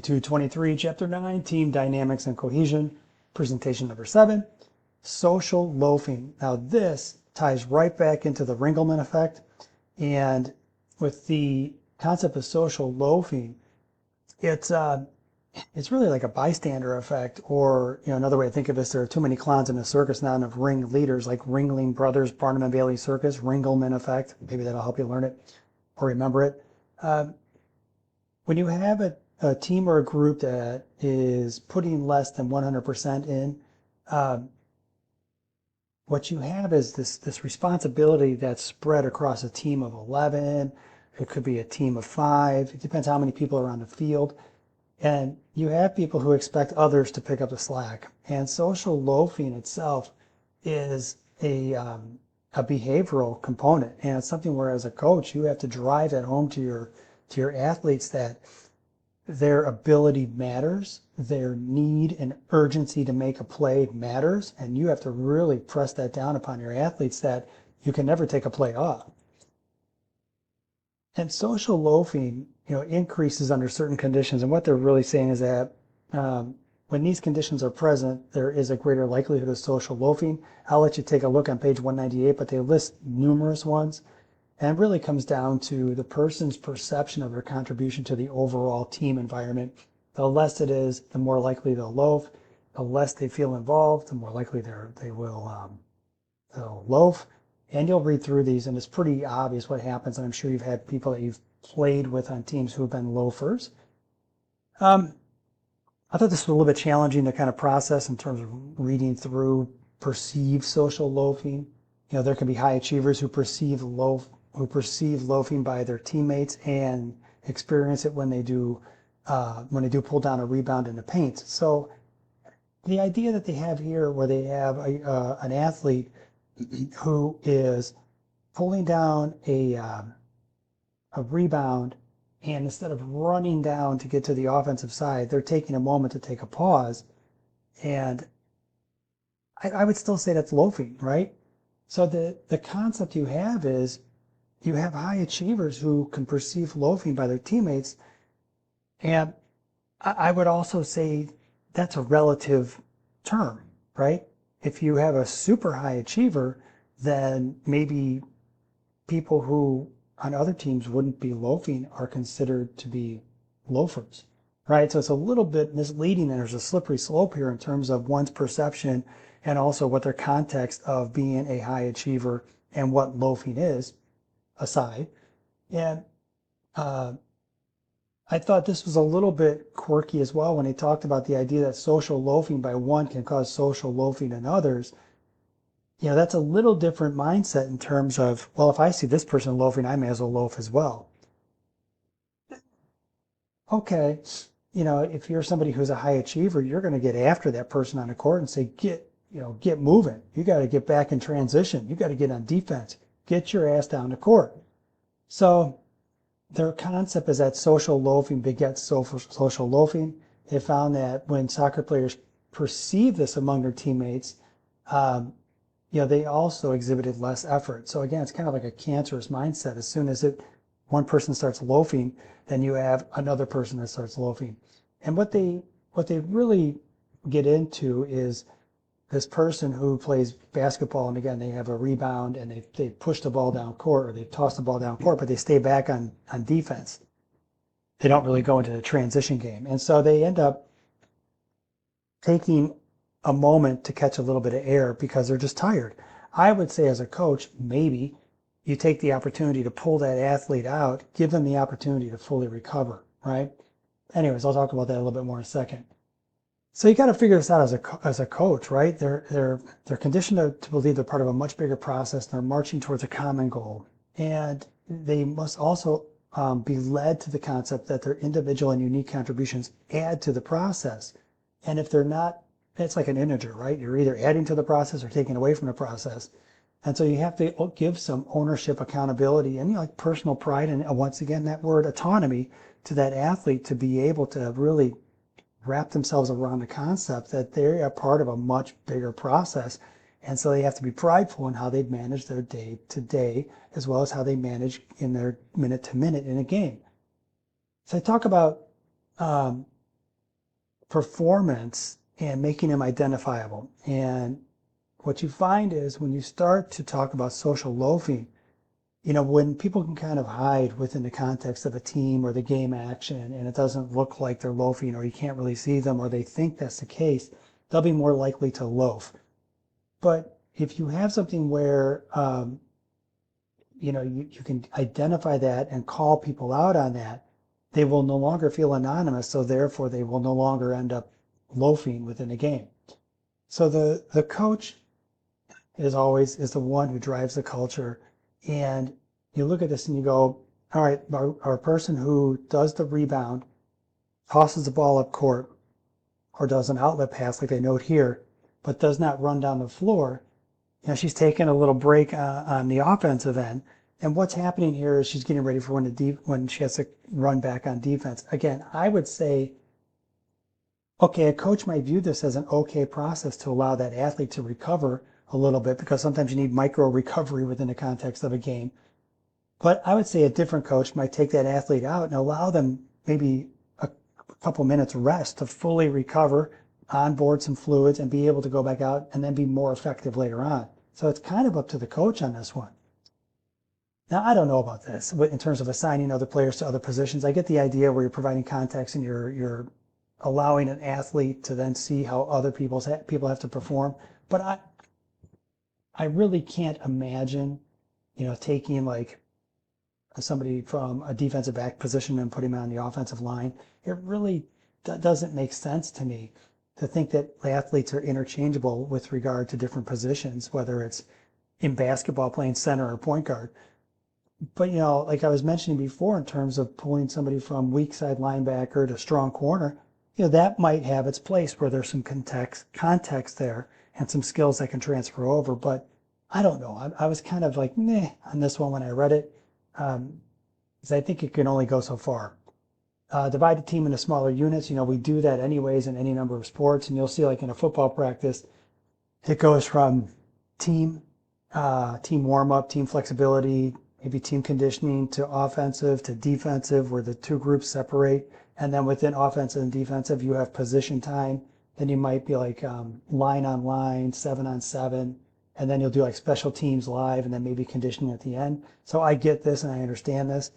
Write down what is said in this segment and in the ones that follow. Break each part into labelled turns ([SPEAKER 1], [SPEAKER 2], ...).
[SPEAKER 1] KIN223, Chapter 9, Team Dynamics and Cohesion, Presentation number 7, Social Loafing. Now this ties right back into the Ringelmann effect, and with the concept of social loafing, it's really like a bystander effect, or another way to think of this: there are too many clowns in a circus, not enough ring leaders, like Ringling Brothers, Barnum and Bailey Circus, Ringelmann effect. Maybe that'll help you learn it or remember it. When you have a team or a group that is putting less than 100% in, what you have is this responsibility that's spread across a team of 11. It could be a team of 5. It depends how many people are on the field. And you have people who expect others to pick up the slack. And social loafing itself is a behavioral component. And it's something where, as a coach, you have to drive that home to your athletes that their ability matters, their need and urgency to make a play matters, and you have to really press that down upon your athletes that you can never take a play off. And social loafing, increases under certain conditions, and what they're really saying is that when these conditions are present, there is a greater likelihood of social loafing. I'll let you take a look on page 198, but they list numerous ones. And it really comes down to the person's perception of their contribution to the overall team environment. The less it is, the more likely they'll loaf. The less they feel involved, the more likely they'll loaf. And you'll read through these, and it's pretty obvious what happens. And I'm sure you've had people that you've played with on teams who have been loafers. I thought this was a little bit challenging to kind of process in terms of reading through perceived social loafing. There can be high achievers who perceive loafing by their teammates and experience it when they do pull down a rebound in the paint. So the idea that they have here, where they have an athlete who is pulling down a rebound, and instead of running down to get to the offensive side, they're taking a moment to take a pause. And I would still say that's loafing, right? So the concept you have is, you have high achievers who can perceive loafing by their teammates. And I would also say that's a relative term, right? If you have a super high achiever, then maybe people who on other teams wouldn't be loafing are considered to be loafers, right? So it's a little bit misleading, and there's a slippery slope here in terms of one's perception and also what their context of being a high achiever and what loafing is aside. And I thought this was a little bit quirky as well when he talked about the idea that social loafing by one can cause social loafing in others. That's a little different mindset in terms of, well, if I see this person loafing, I may as well loaf as well. Okay, if you're somebody who's a high achiever, you're going to get after that person on the court and say, get moving. You got to get back in transition. You got to get on defense. Get your ass down the court. So their concept is that social loafing begets social loafing. They found that when soccer players perceive this among their teammates, they also exhibited less effort. So again, it's kind of like a cancerous mindset. As soon as one person starts loafing, then you have another person that starts loafing. And what they really get into is this person who plays basketball, and again, they have a rebound and they push the ball down court, or they toss the ball down court, but they stay back on defense. They don't really go into the transition game. And so they end up taking a moment to catch a little bit of air because they're just tired. I would say, as a coach, maybe you take the opportunity to pull that athlete out, give them the opportunity to fully recover, right? Anyways, I'll talk about that a little bit more in a second. So you got to figure this out as a coach, right? They're conditioned to believe they're part of a much bigger process. They're marching towards a common goal, and they must also be led to the concept that their individual and unique contributions add to the process. And if they're not, it's like an integer, right? You're either adding to the process or taking away from the process. And so you have to give some ownership, accountability, and like personal pride, and once again, that word autonomy, to that athlete to be able to really wrap themselves around the concept that they are part of a much bigger process. And so they have to be prideful in how they manage their day to day, as well as how they manage in their minute to minute in a game. So I talk about performance and making them identifiable. And what you find is when you start to talk about social loafing, when people can kind of hide within the context of a team or the game action and it doesn't look like they're loafing or you can't really see them or they think that's the case, they'll be more likely to loaf. But if you have something where, you can identify that and call people out on that, they will no longer feel anonymous. So therefore they will no longer end up loafing within a game. So the coach is the one who drives the culture. And you look at this and you go, all right, our person who does the rebound, tosses the ball up court, or does an outlet pass like they note here, but does not run down the floor, she's taking a little break on the offensive end. And what's happening here is she's getting ready for when she has to run back on defense. Again, I would say, okay, a coach might view this as an okay process to allow that athlete to recover a little bit because sometimes you need micro recovery within the context of a game. But I would say a different coach might take that athlete out and allow them maybe a couple minutes rest to fully recover, onboard some fluids, and be able to go back out and then be more effective later on. So it's kind of up to the coach on this one. Now, I don't know about this in terms of assigning other players to other positions. I get the idea where you're providing context and you're allowing an athlete to then see how other people have to perform. But I really can't imagine, taking like somebody from a defensive back position and putting him on the offensive line. It really doesn't make sense to me to think that athletes are interchangeable with regard to different positions, whether it's in basketball playing center or point guard. But, like I was mentioning before, in terms of pulling somebody from weak side linebacker to strong corner, that might have its place where there's some context there and some skills that can transfer over. But I don't know. I was kind of like, meh, on this one when I read it, because I think it can only go so far. Divide the team into smaller units. We do that anyways in any number of sports. And you'll see like in a football practice, it goes from team warm-up, team flexibility, maybe team conditioning to offensive to defensive, where the two groups separate. And then within offensive and defensive, you have position time. Then you might be like line on line, 7-on-7. And then you'll do like special teams live and then maybe conditioning at the end. So I get this and I understand this.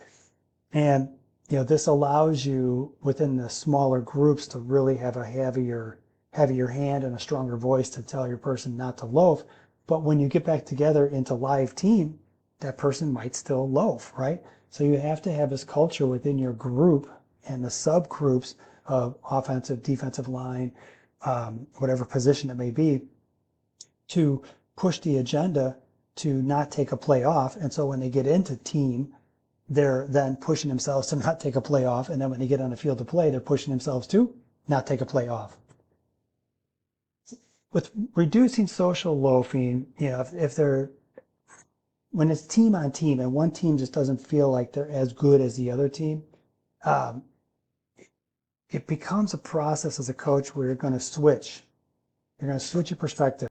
[SPEAKER 1] And, this allows you within the smaller groups to really have a heavier hand and a stronger voice to tell your person not to loaf. But when you get back together into live team, that person might still loaf, right? So you have to have this culture within your group and the subgroups of offensive, defensive line, whatever position it may be, to push the agenda to not take a play off. And so when they get into team, they're then pushing themselves to not take a play off. And then when they get on the field to play, they're pushing themselves to not take a play off. With reducing social loafing, if they're, when it's team on team and one team just doesn't feel like they're as good as the other team, it becomes a process as a coach where you're going to switch. You're going to switch your perspective.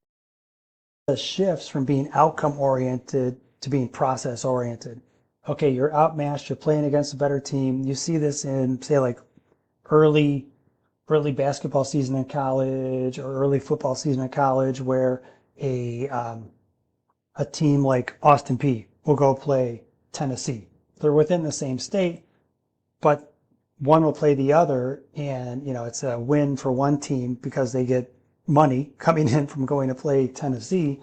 [SPEAKER 1] It shifts from being outcome oriented to being process oriented. Okay, you're outmatched, you're playing against a better team. You see this in, say, like early basketball season in college or early football season in college, where a team like Austin Peay will go play Tennessee. They're within the same state, but one will play the other, and it's a win for one team because they get money coming in from going to play Tennessee,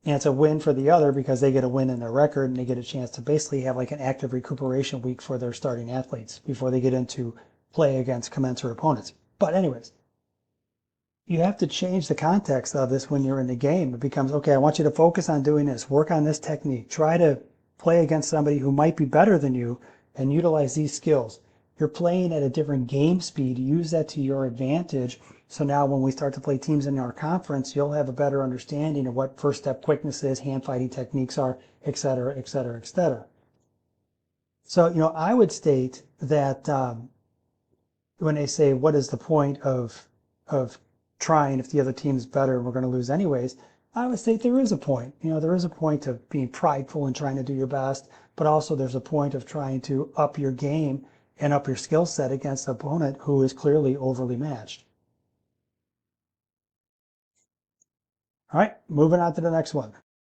[SPEAKER 1] and it's a win for the other because they get a win in their record and they get a chance to basically have like an active recuperation week for their starting athletes before they get into play against commensurate opponents. But anyways, you have to change the context of this when you're in the game. It becomes, okay, I want you to focus on doing this, work on this technique, try to play against somebody who might be better than you and utilize these skills. You're playing at a different game speed. Use that to your advantage. So now when we start to play teams in our conference, you'll have a better understanding of what first step quickness is, hand fighting techniques are, et cetera, et cetera, et cetera. So, I would state that when they say, what is the point of trying if the other team's better and we're going to lose anyways, I would say there is a point. There is a point of being prideful and trying to do your best, but also there's a point of trying to up your game and up your skill set against an opponent who is clearly overly matched. All right, moving on to the next one.